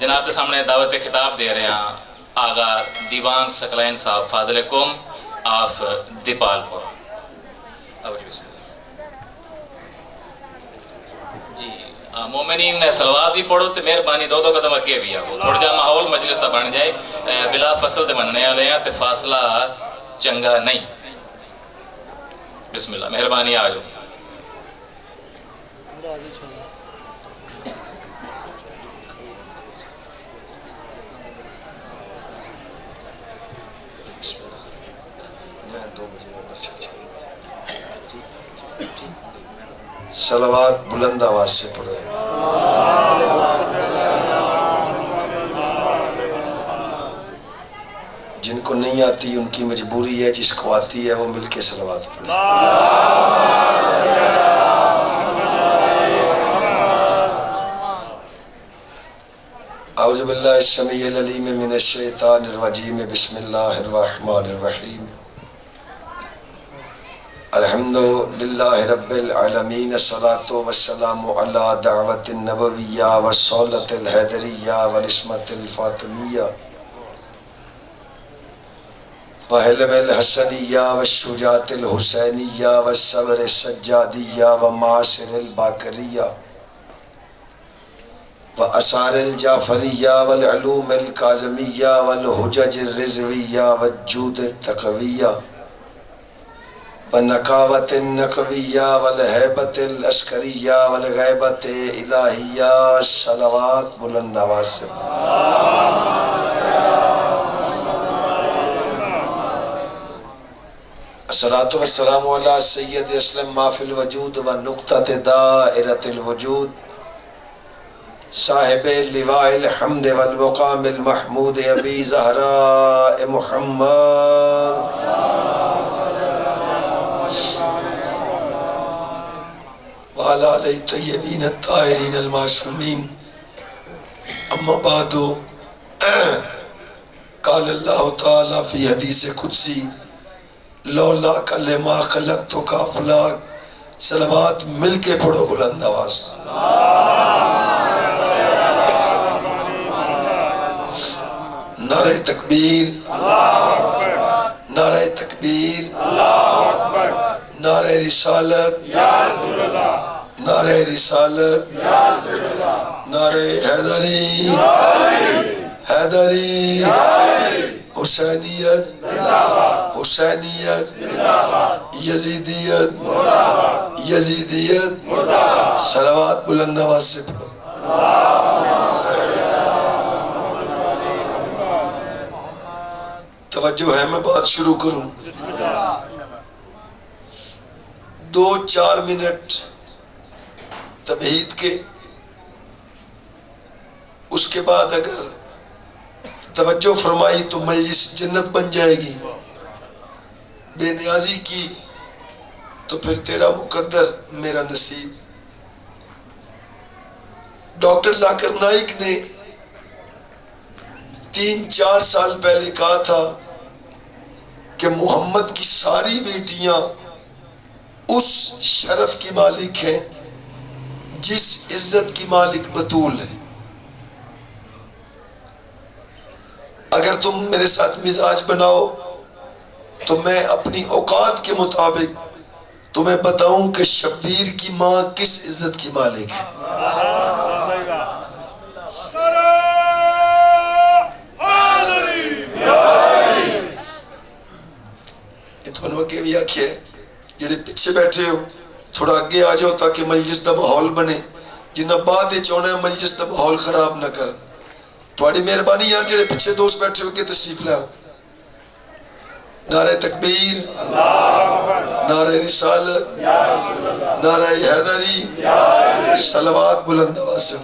جناب کے سامنے دعوت خطاب دے رہے ہیں آغا دیوان ثقلین صاحب فاضل قوم آف دیپال پور. جی مومنین نے سلوات بھی پڑھو تو مہربانی دو قدم اگے بھی آؤ تھوڑا جا ماحول مجلس کا بن جائے. بلا فصل دے بننے والے ہیں تو فاصلہ چنگا نہیں. بسم اللہ مہربانی آ جاؤ. صلوات بلند آواز سے پڑھو. جن کو نہیں آتی ان کی مجبوری ہے، جس کو آتی ہے وہ مل کے صلوات پڑھے. اعوذ باللہ السمیع العلیم من الشیطان الرجیم. بسم اللہ الرحمن الرحیم. الحمد للہ رب العالمین. الصلاة والسلام علی دعوت النبویہ والصولۃ الحیدریہ والعصمت الفاطمیہ وحلم الحسنیہ والشجاعت الحسینیہ والصبر السجادیہ ومعاصر الباکریہ وآثار الجعفریہ والعلوم الکاظمیہ والحجج الرضویہ والجود التقویہ والنقاوت النقویہ والہیبت العسکریہ والغیبت الہیہ. صلوات بلند آواز سے الصلاۃ والسلام علی سید اسلم ما فی الوجود والنقطۃ دائرۃ الوجود صاحب لواء الحمد والمقام المحمود ابی زہراء محمد وعلى آلہ الطیبین الطاہرین المعصومین. اما بعد قال اللہ تعالی فی حدیث قدسی لولا لما خلقتک افلاک. صلوات مل کے پڑھو بلند آواز. نعرہ تکبیر، نعرہ تکبیر، نعرہ رسالت، نعرہ رسالت، نعرہ حیدری، حیدری، حسینیت، حسینیت، یزیدیت، یزیدیت. صلوات بلند آواز سے پڑھو. توجہ ہے، میں بات شروع کروں. 2-4 منٹ تمہید کے، اس کے بعد اگر توجہ فرمائی تو مجلس جنت بن جائے گی. بے نیازی کی تو پھر تیرا مقدر میرا نصیب. ڈاکٹر ذاکر نائک نے 3-4 سال پہلے کہا تھا کہ محمد کی ساری بیٹیاں اس شرف کی مالک ہیں جس عزت کی مالک بطول ہے. اگر تم میرے ساتھ مزاج بناؤ تو میں اپنی اوقات کے مطابق تمہیں بتاؤں کہ شبیر کی ماں کس عزت کی مالک ہے. تھانوں اگے بھی آکھے جڑے پیچھے بیٹھے ہو تھوڑا اگے آ جاؤ تاکہ مجلس دا ماحول بنے. جنہ بعد چاہنا ہے مجلس دا ماحول خراب نہ کر. تھوڑی مہربانی یار جڑے پیچھے دوست بیٹھے ہو کے تشریف لاؤ. نعرہ تکبیر، نعرہ رسالت، نعرہ حیدری. صلوات بلند آواز سے.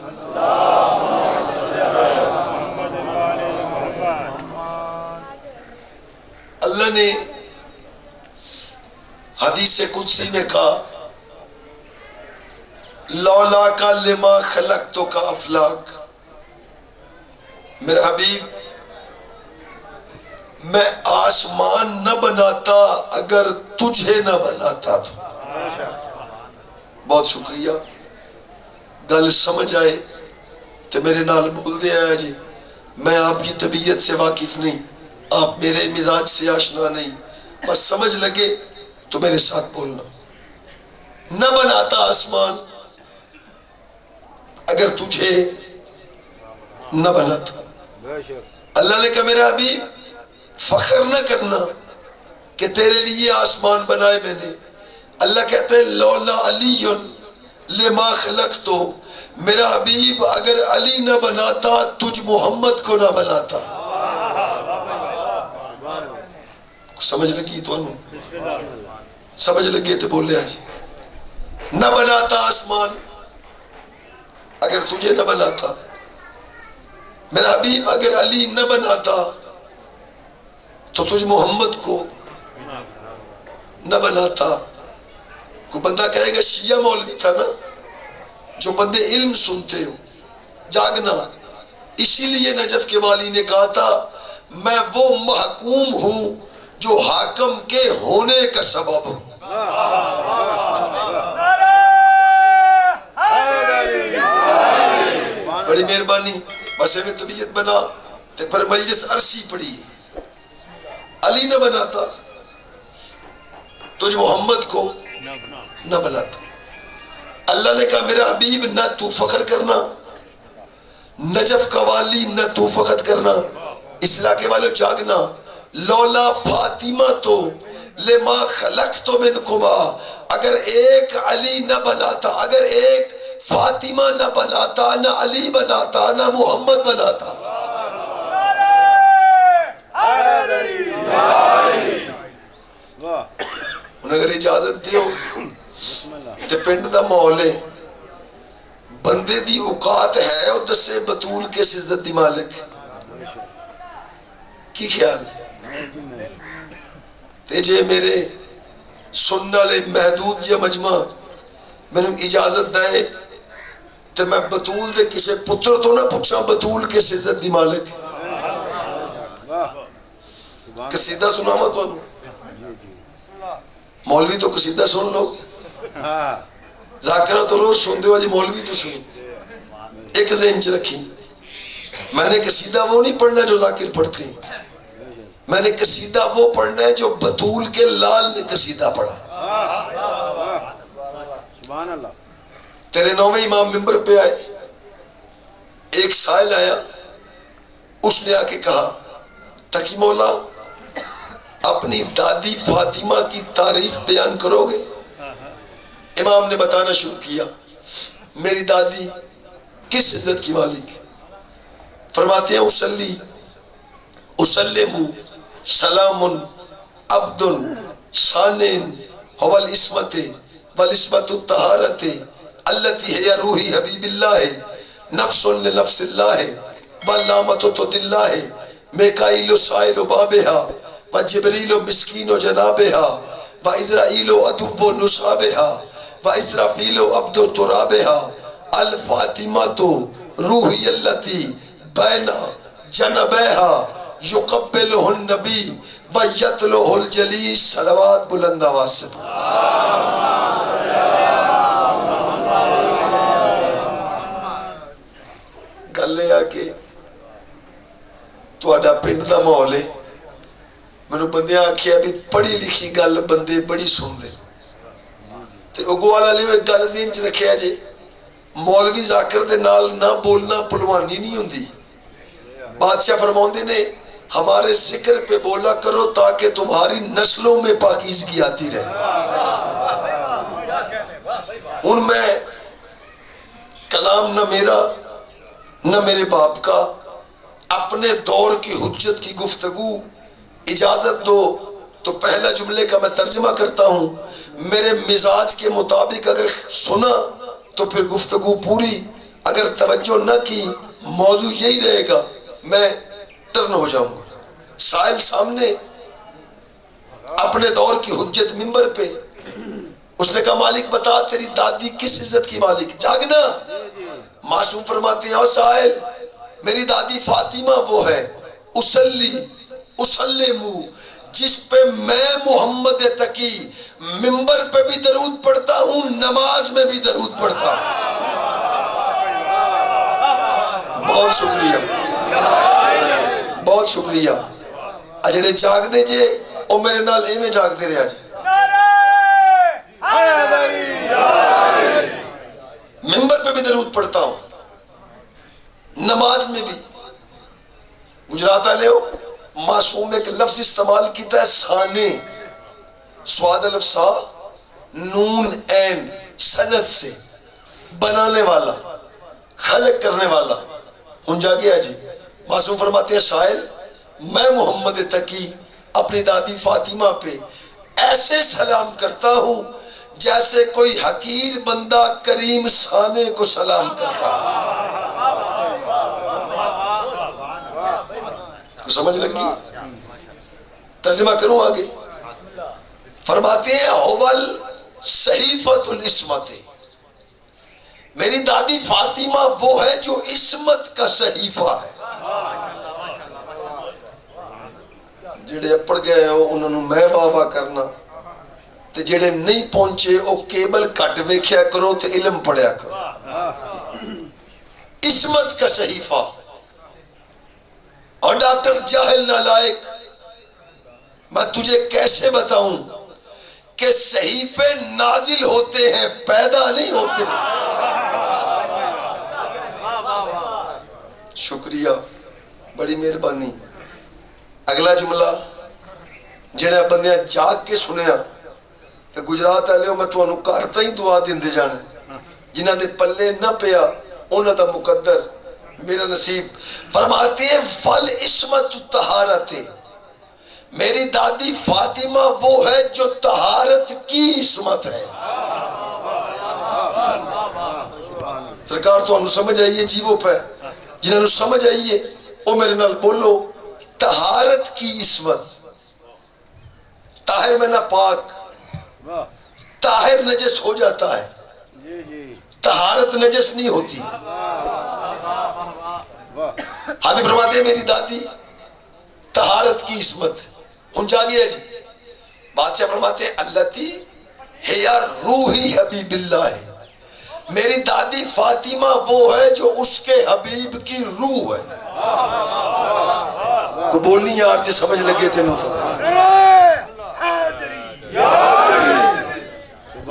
اللہ نے حدیث قدسی میں کہا لولا کا لما خلقتک افلاک. میرے حبیب میں آسمان نہ بناتا اگر تجھے نہ بناتا تو. بہت شکریہ. گل سمجھ آئے تو میرے نال بول دے آیا جی میں آپ کی طبیعت سے واقف نہیں, آپ میرے مزاج سے آشنا نہیں, بس سمجھ لگے تو میرے ساتھ بولنا. نہ بناتا آسمان اگر تجھے نہ بناتا. اللہ نے کہا میرا حبیب فخر نہ کرنا کہ تیرے لیے آسمان بنائے میں نے. اللہ کہتے ہیں لولا علی لما خلقتو, میرا حبیب اگر علی نہ بناتا تجھ محمد کو نہ بناتا. سمجھ لگی تو سمجھ لگے تو بولے آجی نہ بناتا آسمان اگر تجھے نہ بناتا, میرا حبیب اگر علی نہ بناتا تو تجھ محمد کو نہ بناتا. کوئی بندہ کہے گا شیعہ مولوی تھا نا, جو بندے علم سنتے ہو جاگنا, اسی لیے نجف کے والی نے کہا تھا میں وہ محکوم ہوں جو حاکم کے ہونے کا سبب ہوں. بڑی مہربانی. بس میں طبیعت بنا تو پھر مجلس عرصی پڑی. علی نہ بناتا تجھ محمد کو نہ بناتا. اللہ نے کہا میرا حبیب نہ تو فخر کرنا, نجف کا والی نہ تو فخر کرنا, اس علاقے والوں جاگنا. لولا فاطمہ تو لما خلقت منکما, اگر ایک علی نہ بناتا, اگر ایک فاطمہ نہ بناتا, نہ علی بناتا, نہ محمد بناتا. انہیں اگر اجازت دیو تے پنڈ دا ماحول ہے, بندے دی اوقات ہے اور دسے بطول کے عزت دی مالک کی خیال تے جے میرے سننے لے محدود جے مجمع میں نے اجازت دائے تے میں بطول دے کسے پتر تو نہ پوچھا بطول کے عزت دی مالک. قصیدہ سناما تو مولوی تو قصیدہ سن لو, ذاکرہ تو روز سن دے جی مولوی تو سن. ایک ذہن چ رکھی میں نے قصیدہ وہ نہیں پڑھنا جو ذاکر پڑھتے ہیں, میں نے قصیدہ وہ پڑھنا ہے جو بطول کے لال نے قصیدہ پڑھا. سبحان اللہ. تیرے نویں امام ممبر پہ آئے, ایک سائل آیا, اس نے آ کے کہا تقی مولا اپنی دادی فاطمہ کی تعریف بیان کرو گے؟ امام نے بتانا شروع کیا میری دادی کس عزت کی مالک. فرماتے ہیں اسلی اسلم سلام عبد سانن هو الاسمت والاسمت الطہارت التي هي روحی حبیب اللہ نفس لنفس اللہ واللامت اللہ میکائیل سائل بابها وجبریل مسکین جنابها واسرائیل عدو نصابها واسرافیل عبد ترابها الفاطمہ روحی التي بین جنبها یقبلہ النبی ویتلہ الجلیس. صلوات بلند آواز سے. گل یہ کہ تہاڈا پنڈ دا ماحول ہے, مینوں بندے آکھیا بھی پڑھی لکھی گل بندے بڑی سن دے تے اگو والا لیو ایک گل ذہن چ رکھیا جے مولوی ذاکر دے نال نہ بولنا پلوانی نہیں ہوندی. بادشاہ فرماندے نے ہمارے ذکر پہ بولا کرو تاکہ تمہاری نسلوں میں پاکیزگی آتی رہے. ان میں کلام نہ میرا نہ میرے باپ کا, اپنے دور کی حجت کی گفتگو. اجازت دو تو پہلا جملے کا میں ترجمہ کرتا ہوں, میرے مزاج کے مطابق اگر سنا تو پھر گفتگو پوری, اگر توجہ نہ کی موضوع یہی رہے گا میں ٹرن ہو جاؤں گا. سائل سامنے اپنے دور کی حجت منبر پہ, اس نے کہا مالک بتا تیری دادی کس عزت کی مالک. جاگنا. معصوم فرماتے ہیں او سائل میری دادی فاطمہ وہ ہے اسلی اسلمو جس پہ میں محمد تقی منبر پہ بھی درود پڑھتا ہوں, نماز میں بھی درود پڑھتا ہوں. بہت شکریہ، بہت شکریہ. جڑے جاگدے جے او میرے نال ایویں جاگدے رہیا جے. ممبر پہ بھی درود پڑھتا ہوں، نماز میں بھی. گجرات والے ہو، معصوم ایک لفظ استعمال کیتا ہے سانے، سواد الف سا نون این، سند سے، بنانے والا، خلق کرنے والا. ہن جا گیا جی. معصوم فرماتے ہیں شاعر میں محمد تقی اپنی دادی فاطمہ پہ ایسے سلام کرتا ہوں جیسے کوئی حقیر بندہ کریم سانے کو سلام کرتا ہے. سمجھ لگی؟ ترجمہ کروں آگے. فرماتے ہیں اول صحیفۃ العصمت، میری دادی فاطمہ وہ ہے جو عصمت کا صحیفہ ہے. جڑے پڑھ گئے ہو انہوں نے میں واہ واہ کرنا، تے جڑے نہیں پہنچے او کیبل کٹ ویکھیا کرو تے علم پڑھیا کرو. عصمت کا صحیفہ. اور ڈاکٹر جاہل نالائق، میں تجھے کیسے بتاؤں کہ صحیفے نازل ہوتے ہیں پیدا نہیں ہوتے. شکریہ، بڑی مہربانی. اگلا جملہ جڑا بندیاں جاگ کے سنیا کہ گجرات والے میں تانوں کرتا ہی دعا دیندے جانا، جنہاں دے پلے نہ پیا انہاں دا مقدر میرا نصیب. فرماتے ہیں فل عصمت طہارت، میری دادی فاطمہ وہ ہے جو طہارت کی عصمت ہے. سرکار تو انہوں سمجھ آئیے جی وہ پہ جنہوں نے سمجھ آئیے وہ میرے نال بولو. طہارت کی عصمت، طاہر میں نہ پاک، طاہر نجس ہو جاتا ہے، طہارت نجس نہیں ہوتی. حضرت فرماتے ہیں میری دادی طہارت کی عصمت. ہن جا گیا جی. بادشاہ فرماتے ہیں اللتی ہیا روحی حبیب اللہ ہے، میری دادی فاطمہ وہ ہے جو اس کے حبیب کی روح ہے. کو بولنی یار سے سمجھ لگے تھے تو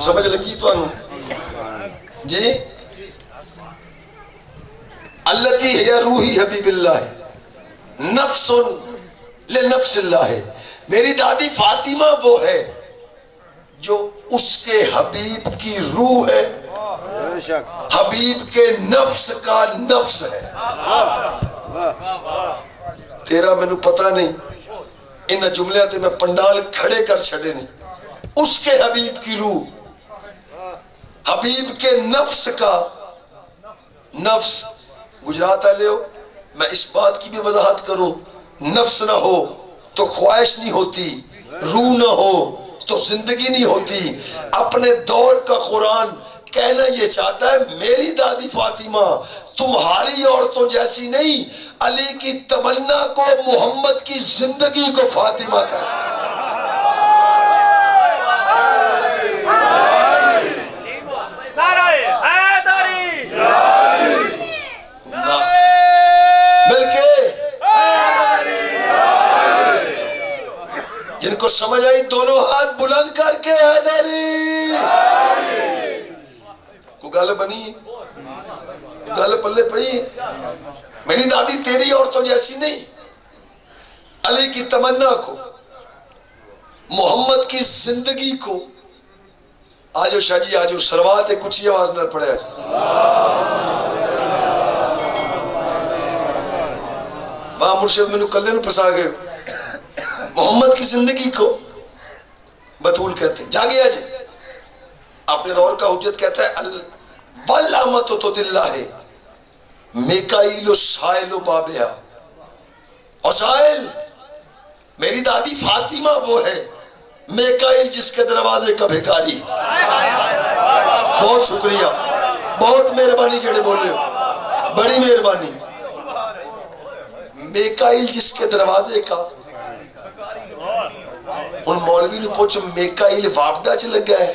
سمجھ لگی تو جی. اللتی ہی روحی حبیب اللہ ہے، نفس لنفس اللہ ہے، میری دادی فاطمہ وہ ہے جو اس کے حبیب کی روح ہے، حبیب کے نفس کا نفس ہے. تیرا میں نے پتہ نہیں ان جملے تے میں پنڈال کھڑے کر چھڑے نہیں. اس کے حبیب کی روح، حبیب کے نفس کا نفس. گجرات والے ہو، میں اس بات کی بھی وضاحت کروں، نفس نہ ہو تو خواہش نہیں ہوتی، روح نہ ہو تو زندگی نہیں ہوتی. اپنے دور کا قرآن کہنا یہ چاہتا ہے میری دادی فاطمہ تمہاری عورتوں جیسی نہیں، علی کی تمنا کو، محمد کی زندگی کو فاطمہ کہتا ہے. جن کو سمجھ آئی دونوں ہاتھ بلند کر کے حیدری. کو گل بنی، گل پلے پئی. میری دادی تیری عورتوں جیسی نہیں، علی کی تمنا کو، محمد کی زندگی کو. آجو شاہ جی آجو، سروات ایک کچھ آواز نہ پڑے. وہاں مرشد میں کلے نو پسا گئے. محمد کی زندگی کو بطول کہتے ہیں. جاگیا جی. اپنے دور کا حجت کہتا ہے واللامت تو دلہ ہے میکائیل و سائل و بابیہ. اور سائل میری دادی فاطمہ وہ ہے، میکائیل جس کے دروازے کا بھکاری. بہت شکریہ، بہت مہربانی جڑے بولے ہو، بڑی مہربانی. میکائیل جس کے دروازے کا. ان مولوی نے پوچھو میکائیل وابدہ چ لگا ہے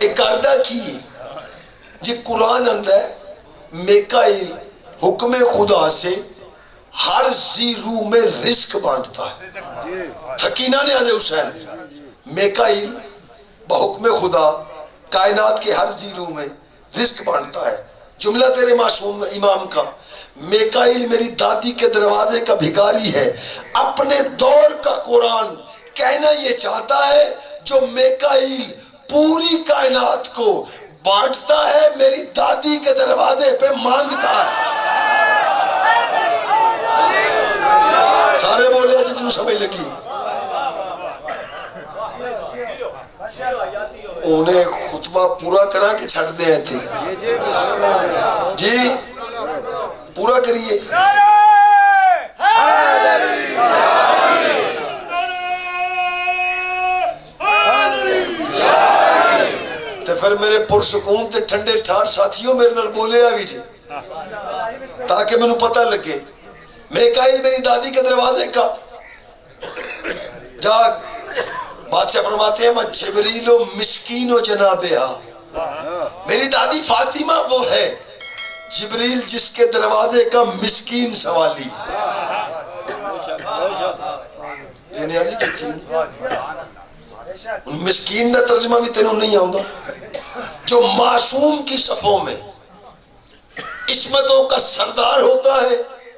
ایک کردہ کی جی. قرآن اندر ہے میکائیل حکم خدا سے ہر ذی روح میں رزق بانٹتا ہے. تھکینہ نے حضرت حسین میکائیل بحکم خدا کائنات کے ہر ذی روح میں رزق بانٹتا ہے. جملہ تیرے معصوم امام کا، میکائیل میری دادی کے دروازے کا بھکاری ہے. اپنے دور کا قرآن کہنا یہ چاہتا ہے جو میکائیل پوری کائنات کو بانٹتا ہے میری دادی کے دروازے پہ مانگتا ہے. سارے بولے جتنی سمجھ لگی. انہیں خطبہ پورا کرا کے چھڑ دے تھے جی، پورا کریے. تو پھر میرے پرسکون تے ٹھنڈے ٹھار ساتھیوں میرے نال بولے آگی جی تاکہ میں نے پتہ لگے. میکائیل میری دادی کے دروازے کا جا بادشاہ فرماتے ہیں میں جبریل و مسکین و جنابہا. میری دادی فاطمہ وہ ہے جبریل جس کے دروازے کا مسکین سوالی. نیازی کہتی مسکین کا ترجمہ بھی تینوں نہیں آؤں گا. جو معصوم کی صفوں میں عصمتوں کا سردار ہوتا ہے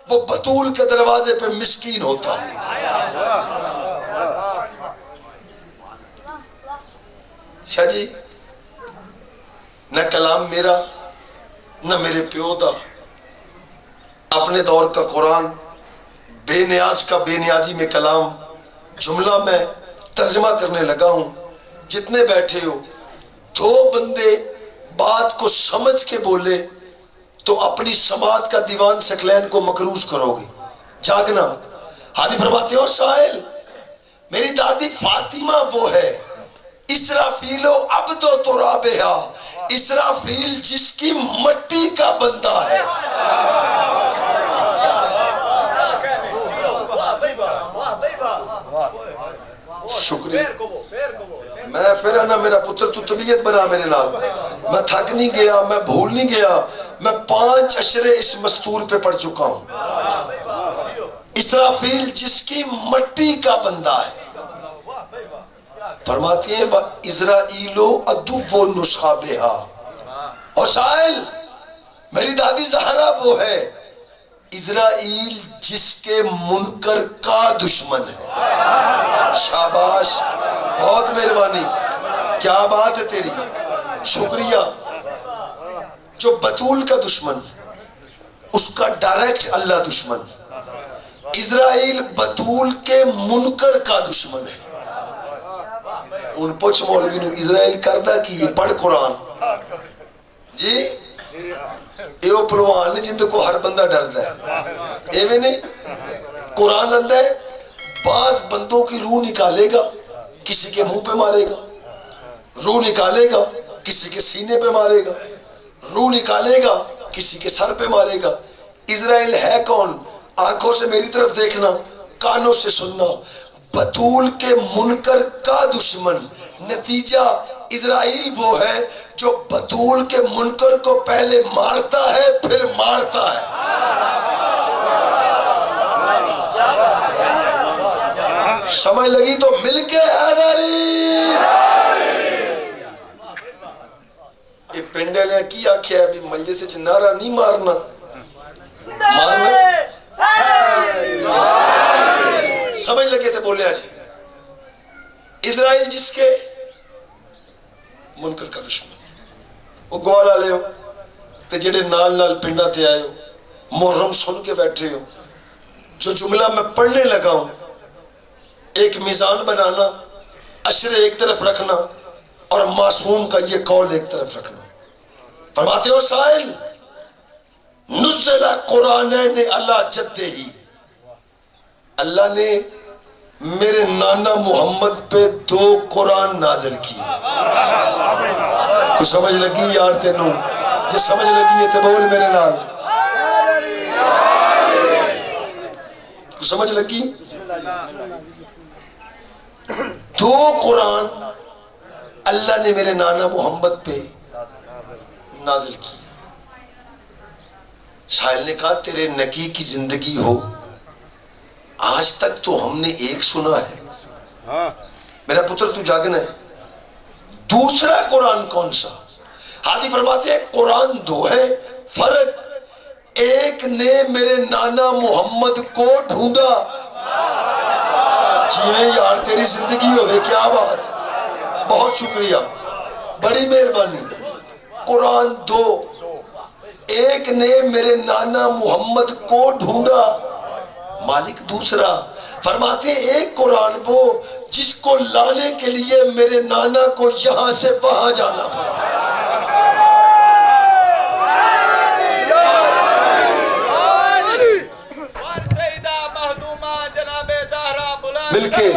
وہ بطول کے دروازے پہ مسکین ہوتا ہے. شاہ جی نہ کلام میرا نہ میرے پیو دا، اپنے دور کا قرآن بے نیاز کا بے نیازی میں کلام جملہ میں ترجمہ کرنے لگا ہوں. جتنے بیٹھے ہو دو بندے بات کو سمجھ کے بولے تو اپنی سماعت کا دیوان سکلین کو مقروض کرو گے. جاگنا. حادی فرماتے ہو سائل میری دادی فاطمہ وہ ہے اسرافیل و عبد و ترابہا. اسرافیل جس کی مٹی کا بندہ ہے. شکریہ. میں پھر نا میرا پتر تو طبیعت بنا میرے نال. میں تھک نہیں گیا، میں بھول نہیں گیا. میں 5 اشرے اس مستور پہ پڑھ چکا ہوں. اسرافیل جس کی مٹی کا بندہ ہے. فرماتی ہیں اسرائیل و عدو و نشابہا. اور سائل میری دادی زہرا وہ ہے اسرائیل جس کے منکر کا دشمن ہے. شاباش، بہت مہربانی، کیا بات ہے تیری، شکریہ. جو بطول کا دشمن اس کا ڈائریکٹ اللہ دشمن. اسرائیل بطول کے منکر کا دشمن ہے. ان پوچھ مولوی نے اسرائیل کردہ کی یہ پڑھ قرآن جی. یہ پلوان جن کو ہر بندہ ڈردا ہے ایویں نہیں. قرآن اندر ہے بعض بندوں کی روح نکالے گا کسی کے منہ پہ مارے گا، روح نکالے گا کسی کے سینے پہ مارے گا، روح نکالے گا کسی کے سر پہ مارے گا. اسرائیل ہے کون؟ آنکھوں سے میری طرف دیکھنا، کانوں سے سننا. بطول کے منکر کا دشمن. نتیجہ اسرائیل وہ ہے جو بطول کے منکر کو پہلے مارتا ہے پھر مارتا ہے. سمجھ لگی تو مل کے حیدری. یہ پنڈے لیا کی آکھیا ہے بھی مجلس سے نعرہ نہیں مارنا، مارنا. سمجھ لگے تھے بولے آج. اسرائیل جس کے منکر کا دشمن. وہ گوالا لے ہو تے جڑے نال نال پنڈا تے آئے ہو محرم سن کے بیٹھے ہو. جو جملہ میں پڑھنے لگا ہوں ایک میزان بنانا، اشرے ایک طرف رکھنا اور معصوم کا یہ قول ایک طرف رکھنا. فرماتے ہو سائل نزل قرآنین علی جدہ، اللہ نے میرے نانا محمد پہ 2 قرآن نازل کیے. کچھ سمجھ لگی یار تینوں؟ جو سمجھ لگی ہے تو بول میرے نال. کچھ سمجھ لگی؟ 2 قرآن اللہ نے میرے نانا محمد پہ نازل کیے. ساحل نے کہا تیرے نکی کی زندگی ہو، آج تک تو ہم نے ایک سنا ہے، میرا پتر تو جاگنا ہے، دوسرا قرآن کون سا؟ ہادی فرماتے ہیں قرآن دو ہے، فرق ایک نے میرے نانا محمد کو ڈھونڈا۔ جی میں یار تیری زندگی ہوئے، کیا بات، بہت شکریہ، بڑی مہربانی۔ قرآن دو، ایک نے میرے نانا محمد کو ڈھونڈا، مالک دوسرا۔ فرماتے ہیں ایک قرآن وہ جس کو لانے کے لیے میرے نانا کو یہاں سے وہاں جانا پڑا۔ مل کے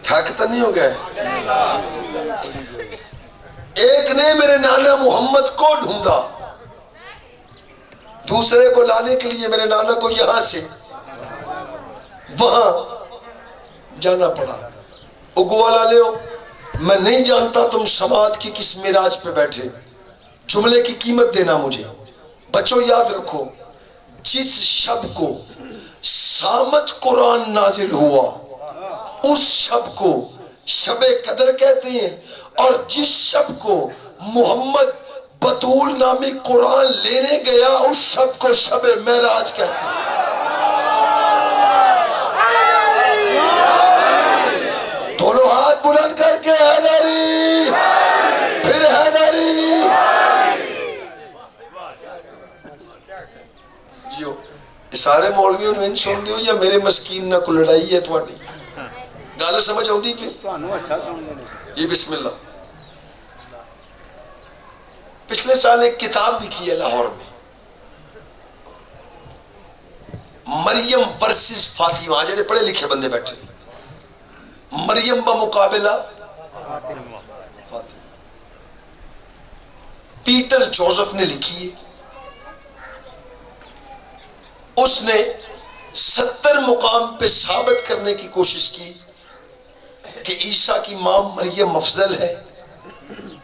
تھکتا نہیں ہو گئے؟ ایک نے میرے نانا محمد کو ڈھونڈا، دوسرے کو لانے کے لیے میرے نانا کو یہاں سے وہاں جانا پڑا۔ اگوالا لے ہو، میں نہیں جانتا تم سماعت کی کس معراج پہ بیٹھے، جملے کی قیمت دینا مجھے۔ بچوں یاد رکھو، جس شب کو سامت قرآن نازل ہوا اس شب کو شب قدر کہتے ہیں، اور جس شب کو محمد بطول نامی قرآن لینے گیا اس شب کو شب معراج کہتے ہیں۔ دونوں ہاتھ بلند کر کے حیدری، پھر حیدری۔ جیو سارے مولویوں نے ان سن دیو یا میرے مسکین نہ کو لڑائی ہے تواڈی گل سمجھ آؤندی پی؟ یہ بسم اللہ۔ پچھلے سال ایک کتاب لکھی ہے لاہور میں، مریم ورسز فاطمہ، جڑے پڑھے لکھے بندے بیٹھے، مریم بمقابلہ فاطمہ، پیٹر جوزف نے لکھی ہے۔ اس نے 70 مقام پہ ثابت کرنے کی کوشش کی کہ عیسیٰ کی ماں مریم افضل ہے،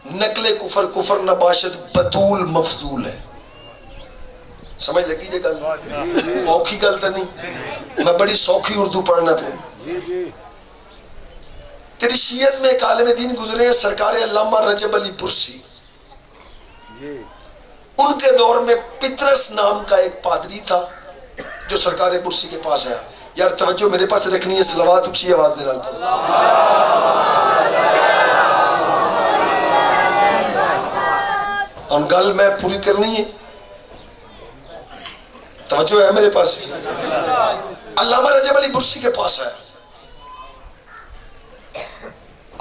نقل کفر کفر نباشت بطول مفضول ہے۔ سمجھ لگی جے گل؟ اوکھی گل تو نہیں، میں بڑی سوکھی اردو پڑھنا پہ۔ تیری شیعت میں ایک عالم دین گزرے ہیں سرکار علامہ رجب علی پرسی، ان کے دور میں پطرس نام کا ایک پادری تھا جو سرکار پرسی کے پاس آیا۔ یار توجہ میرے پاس رکھنی ہے، صلوات اچھی آواز دے نال پڑھو۔ ہم گل میں پوری کرنی ہے، توجہ ہے میرے پاس۔ علامہ رجب علی برسی کے پاس آیا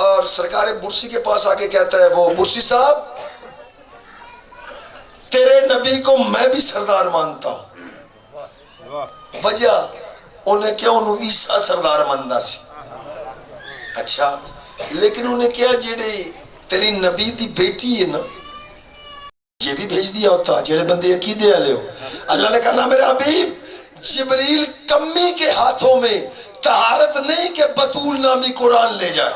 اور سرکار برسی کے پاس آ کے کہتا ہے، وہ برسی صاحب تیرے نبی کو میں بھی سردار مانتا ہوں۔ وجہ انہیں کیا انہوں عیسیٰ سردار ماننا سی، اچھا لیکن انہیں کیا جیڑے تیری نبی دی بیٹی ہے نا یہ بھی بھیج دیا ہوتا، جیڑے بندے عقیدے والے ہو۔ اللہ نے کہا نا میرے حبیب، جبریل کمی کے ہاتھوں میں طہارت نہیں کہ بطول نامی قرآن لے جائے۔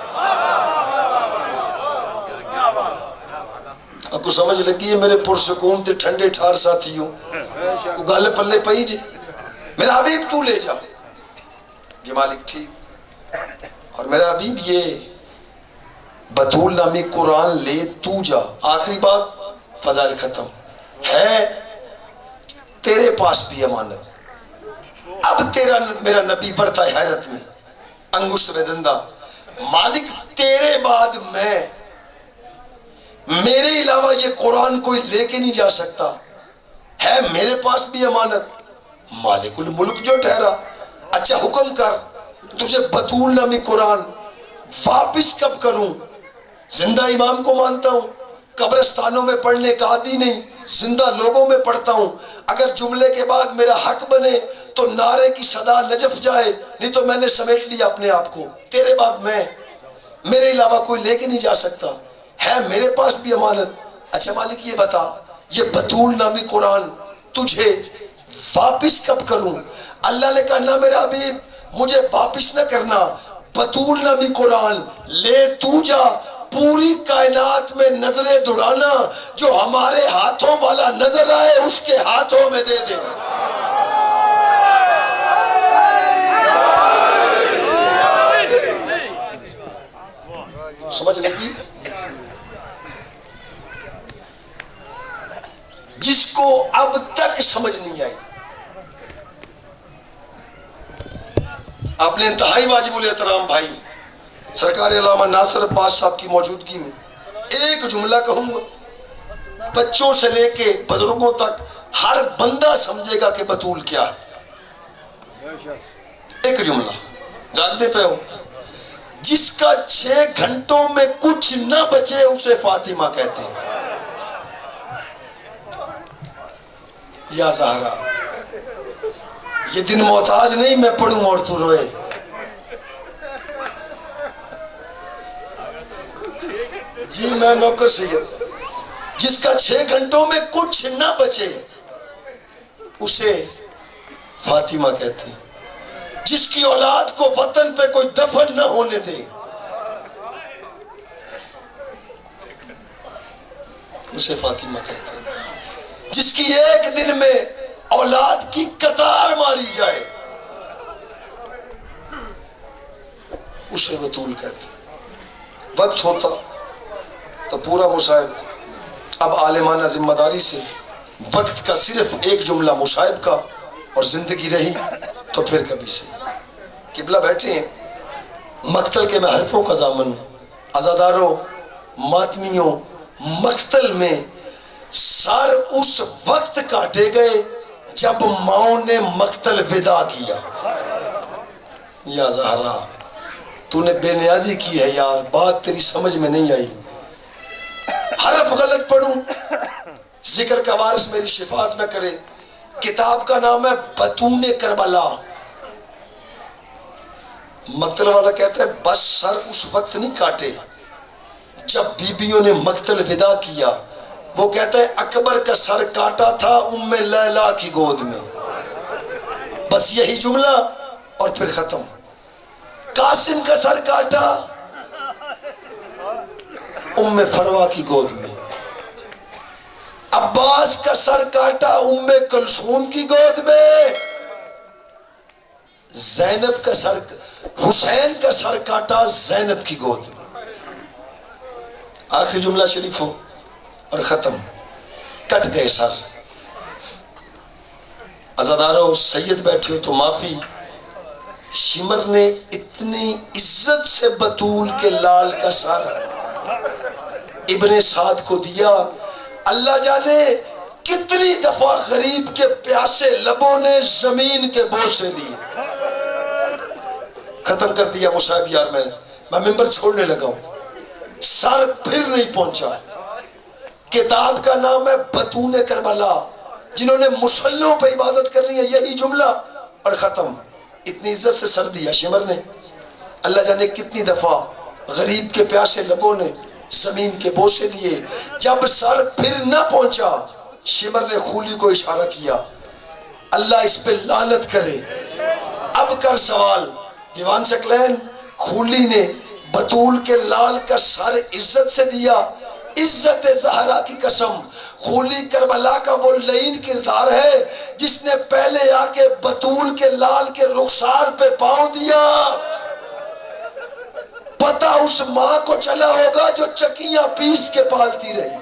آپ کو سمجھ لگی ہے میرے پرسکون تے ٹھنڈے ٹھار ساتھیوں؟ گل پلے پئی جی، میرا حبیب تو لے جا۔ یہ مالک ٹھیک، اور میرا حبیب یہ بطول نامی قرآن لے تو جا۔ آخری بات، فضائل ختم ہے، تیرے پاس بھی امانت۔ اب تیرا میرا نبی برتا ہے حیرت میں، انگشت میں دندہ، مالک تیرے بعد میں، میرے علاوہ یہ قرآن کوئی لے کے نہیں جا سکتا، ہے میرے پاس بھی امانت۔ مالک الملک جو ٹھہرا، اچھا حکم کر، تجھے بطول نامی قرآن واپس کب کروں؟ زندہ امام کو مانتا ہوں، قبرستانوں میں پڑھنے کا عادی نہیں، زندہ لوگوں میں پڑھتا ہوں۔ اگر جملے کے بعد میرا حق بنے تو نعرے کی صدا نجف جائے، نہیں تو میں نے سمیٹ لیا اپنے آپ کو۔ تیرے بعد میں، میرے علاوہ کوئی لے کے نہیں جا سکتا، ہے میرے پاس بھی امانت۔ اچھا مالک یہ بتا، یہ بطول نامی قرآن تجھے واپس کب کروں؟ اللہ نے کہا نہ میرا حبیب، مجھے واپس نہ کرنا، بطول نامی قرآن لے تو جا، پوری کائنات میں نظریں دوڑانا، جو ہمارے ہاتھوں والا نظر آئے اس کے ہاتھوں میں دے دے۔ سمجھ لگی؟ جس کو اب تک سمجھ نہیں آئی، اپنے انتہائی واجب الاحترام بھائی سرکار علامہ ناصر عباس صاحب کی موجودگی میں ایک جملہ کہوں گا، بچوں سے لے کے بزرگوں تک ہر بندہ سمجھے گا کہ بطول کیا ہے۔ ایک جملہ جانتے پہ ہو، جس کا 6 گھنٹوں میں کچھ نہ بچے اسے فاطمہ کہتے ہیں۔ یا زہرا، یہ دن محتاج نہیں میں پڑھوں اور تو روئے۔ جی میں نوکر سید، جس کا 6 گھنٹوں میں کچھ نہ بچے اسے فاطمہ کہتے ہیں، جس کی اولاد کو وطن پہ کوئی دفن نہ ہونے دے اسے فاطمہ کہتے ہیں، جس کی ایک دن میں اولاد کی قطار ماری جائے اسے بطول کہتے ہیں۔ وقت ہوتا تو پورا مصاحب، اب عالمانہ ذمہ داری سے وقت کا صرف ایک جملہ مصاحب کا، اور زندگی رہی تو پھر کبھی سے۔ قبلہ بیٹھے ہیں، مقتل کے محرفوں کا ضامن، عزاداروں ماتمیوں مقتل میں سر اس وقت کاٹے گئے جب ماؤں نے مقتل ودا کیا۔ یا زہرا، تو نے بے نیازی کی ہے یار، بات تیری سمجھ میں نہیں آئی۔ حرف غلط پڑھوں، ذکر کا وارث میری شفاعت نہ کرے۔ کتاب کا نام ہے بطون کربلا۔ مقتل والا کہتا ہے بس سر اس وقت نہیں کاٹے جب بیبیوں نے مقتل ودا کیا، وہ کہتا ہے اکبر کا سر کاٹا تھا ام لیلا کی گود میں۔ بس یہی جملہ اور پھر ختم۔ قاسم کا سر کاٹا ام فروا کی گود میں، عباس کا سر کاٹا ام کلثوم کی گود میں، زینب کا سر، حسین کا سر کاٹا زینب کی گود میں۔ آخری جملہ شریف ہو اور ختم، کٹ گئے سر۔ عزاداروں سید بیٹھے ہو تو معافی، شمر نے اتنی عزت سے بطول کے لال کا سر ابن سعد کو دیا، اللہ جانے کتنی دفعہ غریب کے پیاسے لبوں نے زمین کے بوسے لیے۔ ختم کر دیا مصاحب یار، میں ممبر چھوڑنے لگا ہوں، سر پھر نہیں پہنچا۔ کتاب کا نام ہے بطون کربلا، جنہوں نے مسلوں پہ عبادت کرنی ہے، یہی جملہ اور ختم۔ اتنی عزت سے سر دیا شمر نے، اللہ جانے کتنی دفعہ غریب کے پیاسے لبوں نے زمین کے بوسے دیے۔ جب سر پھر نہ پہنچا، شمر نے خولی کو اشارہ کیا، اللہ اس پہ لعنت کرے۔ اب کر سوال دیوان سکلین، خولی نے بطول کے لال کا سر عزت سے دیا، عزت زہرا کی قسم، خولی کربلا کا وہ لعین کردار ہے جس نے پہلے آ کے بطول کے لال کے رخسار پہ پاؤں دیا۔ پتہ اس ماں کو چلا ہوگا جو چکیاں پیس کے پالتی رہی۔